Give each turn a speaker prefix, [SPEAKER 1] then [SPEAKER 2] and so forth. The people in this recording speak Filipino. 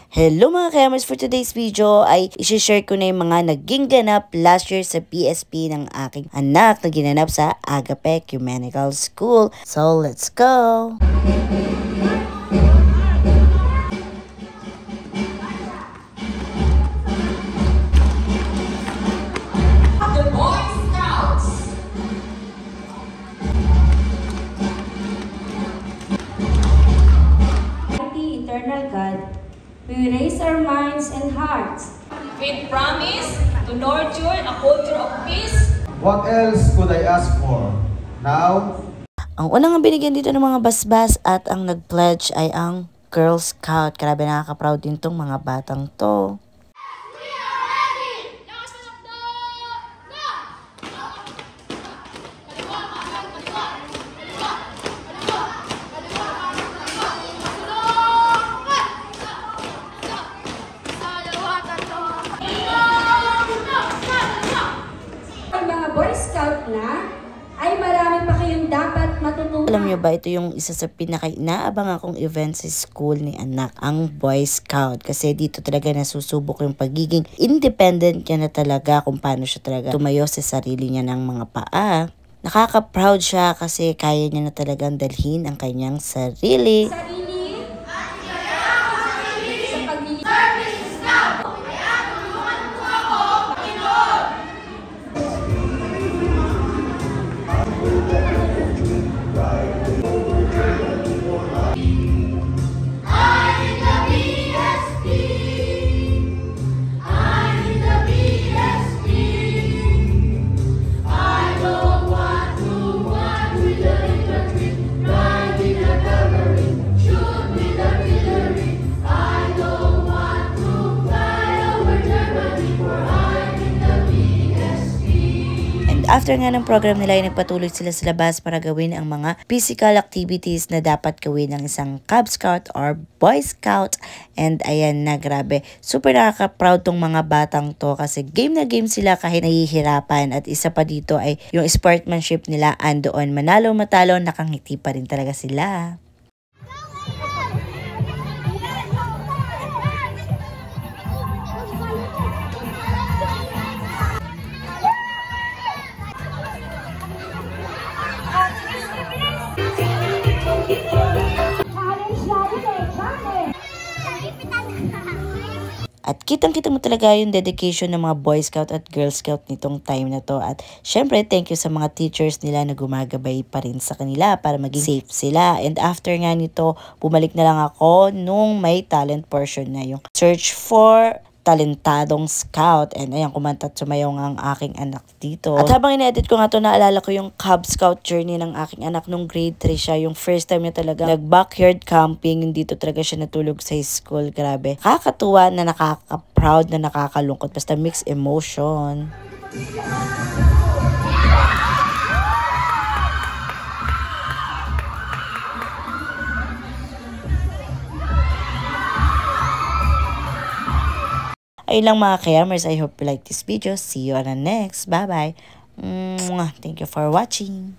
[SPEAKER 1] Hello mga Kayamers, for today's video ay isi-share ko na yung mga naging ganap last year sa PSP ng aking anak na ginanap sa Agape Ecumenical School. So let's go!
[SPEAKER 2] Eternal God, we raise our minds and hearts
[SPEAKER 3] with promise to nurture a culture of peace.
[SPEAKER 4] What else could I ask for? Now,
[SPEAKER 1] ang unang binigyan dito ng mga basbas at ang nag-pledge ay ang Girl Scout. Grabe, nakaka-proud din tong mga batang to.
[SPEAKER 2] Boy Scout na, ay marami pa kayong dapat matutunan.
[SPEAKER 1] Alam niyo ba, ito yung isa sa pinaka-inaabang akong event sa school ni anak, ang Boy Scout. Kasi dito talaga nasusubok yung pagiging independent niya na talaga, kung paano siya talaga tumayo sa sarili niya ng mga paa. Nakaka-proud siya kasi kaya niya na talagang dalhin ang kanyang sarili. After nga ng program nila ay nagpatuloy sila sa labas para gawin ang mga physical activities na dapat gawin ng isang Cub Scout or Boy Scout. And ayan na, grabe. Super nakaka-proud tong mga batang to kasi game na game sila kahit nahihirapan. At isa pa dito ay yung sportsmanship nila andoon. Manalo matalo, nakangiti pa rin talaga sila. At kitang-kita mo talaga yung dedication ng mga Boy Scout at Girl Scout nitong time na to. At syempre, thank you sa mga teachers nila na gumagabay pa rin sa kanila para maging safe sila. And after nga nito, bumalik na lang ako nung may talent portion na yung search for talentadong scout. And ayan, kumanta at sumayaw nga ang aking anak dito. At habang in-edit ko nga to, naalala ko yung Cub Scout journey ng aking anak nung grade 3 siya. Yung first time niya talaga nag-backyard camping. Yung dito talaga siya natulog sa school. Grabe. Kakatuwa na nakaka-proud na nakakalungkot. Basta mixed emotion. Ayun lang mga Kayamers, I hope you like this video. See you on the next. Bye-bye. Thank you for watching.